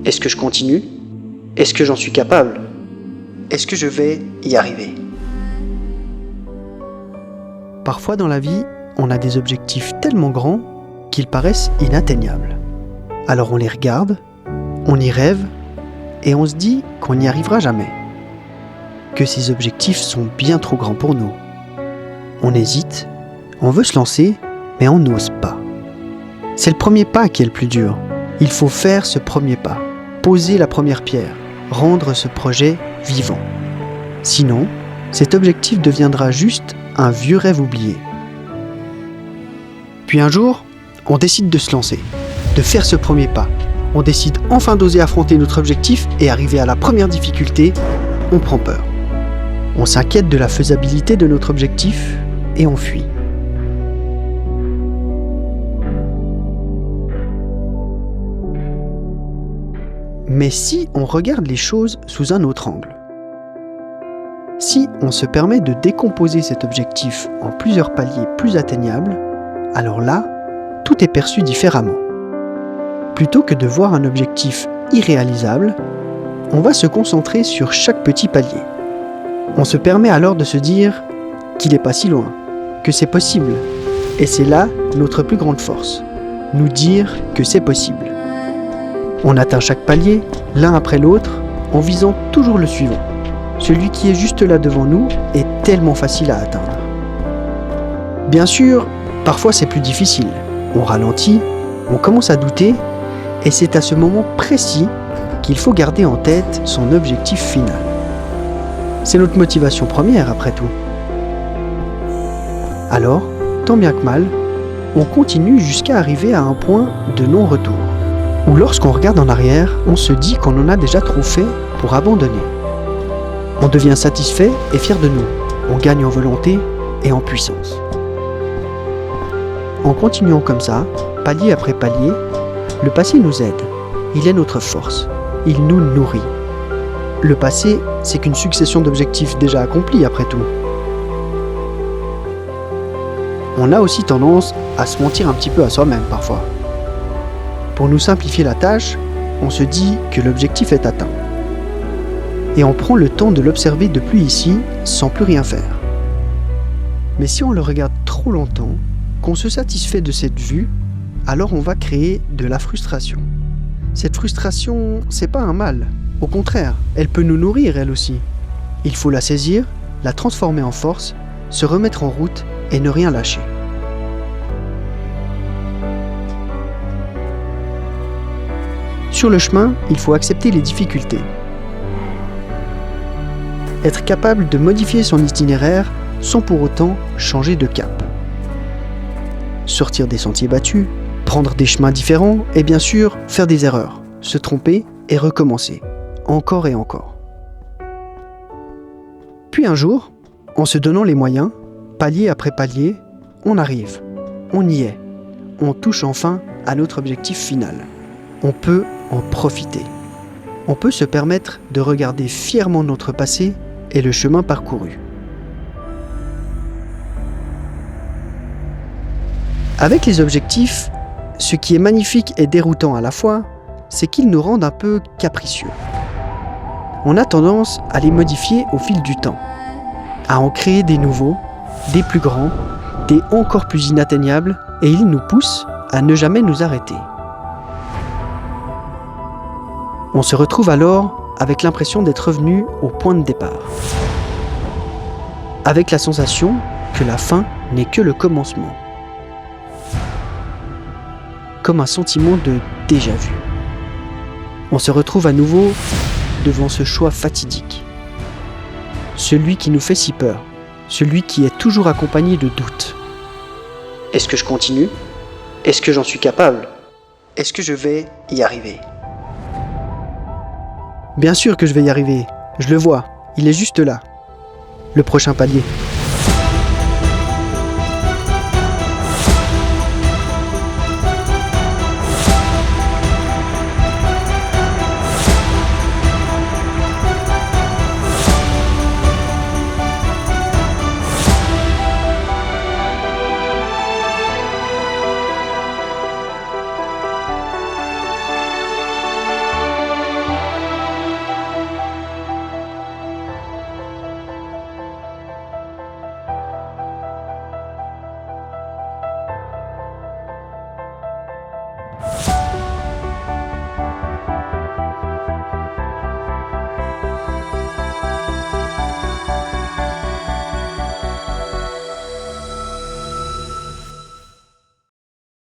Est-ce que je continue? Est-ce que j'en suis capable? Est-ce que je vais y arriver? Parfois dans la vie, on a des objectifs tellement grands qu'ils paraissent inatteignables. Alors on les regarde, on y rêve et on se dit qu'on n'y arrivera jamais. Que ces objectifs sont bien trop grands pour nous. On hésite, on veut se lancer, mais on n'ose pas. C'est le premier pas qui est le plus dur. Il faut faire ce premier pas, poser la première pierre, rendre ce projet vivant. Sinon, cet objectif deviendra juste un vieux rêve oublié. Puis un jour, on décide de se lancer, de faire ce premier pas. On décide enfin d'oser affronter notre objectif et arriver à la première difficulté, on prend peur. On s'inquiète de la faisabilité de notre objectif et on fuit. Mais si on regarde les choses sous un autre angle, si on se permet de décomposer cet objectif en plusieurs paliers plus atteignables, alors là, tout est perçu différemment. Plutôt que de voir un objectif irréalisable, on va se concentrer sur chaque petit palier. On se permet alors de se dire qu'il n'est pas si loin, que c'est possible. Et c'est là notre plus grande force, nous dire que c'est possible. On atteint chaque palier, l'un après l'autre, en visant toujours le suivant. Celui qui est juste là devant nous est tellement facile à atteindre. Bien sûr, parfois c'est plus difficile. On ralentit, on commence à douter, et c'est à ce moment précis qu'il faut garder en tête son objectif final. C'est notre motivation première après tout. Alors, tant bien que mal, on continue jusqu'à arriver à un point de non-retour, où lorsqu'on regarde en arrière, on se dit qu'on en a déjà trop fait pour abandonner. On devient satisfait et fier de nous, on gagne en volonté et en puissance. En continuant comme ça, palier après palier, le passé nous aide, il est notre force, il nous nourrit. Le passé, c'est qu'une succession d'objectifs déjà accomplis après tout. On a aussi tendance à se mentir un petit peu à soi-même parfois. Pour nous simplifier la tâche, on se dit que l'objectif est atteint. Et on prend le temps de l'observer depuis ici sans plus rien faire. Mais si on le regarde trop longtemps, qu'on se satisfait de cette vue, alors on va créer de la frustration. Cette frustration, c'est pas un mal. Au contraire, elle peut nous nourrir elle aussi. Il faut la saisir, la transformer en force, se remettre en route et ne rien lâcher. Sur le chemin, il faut accepter les difficultés. Être capable de modifier son itinéraire sans pour autant changer de cap. Sortir des sentiers battus, prendre des chemins différents et bien sûr faire des erreurs, se tromper et recommencer, encore et encore. Puis un jour, en se donnant les moyens, palier après palier, on arrive, on y est, on touche enfin à notre objectif final. On peut en profiter. On peut se permettre de regarder fièrement notre passé et le chemin parcouru. Avec les objectifs, ce qui est magnifique et déroutant à la fois, c'est qu'ils nous rendent un peu capricieux. On a tendance à les modifier au fil du temps, à en créer des nouveaux, des plus grands, des encore plus inatteignables, et ils nous poussent à ne jamais nous arrêter. On se retrouve alors avec l'impression d'être revenu au point de départ, avec la sensation que la fin n'est que le commencement, comme un sentiment de déjà-vu. On se retrouve à nouveau devant ce choix fatidique, celui qui nous fait si peur, celui qui est toujours accompagné de doutes. Est-ce que je continue? Est-ce que j'en suis capable? Est-ce que je vais y arriver? Bien sûr que je vais y arriver, je le vois, il est juste là. Le prochain palier.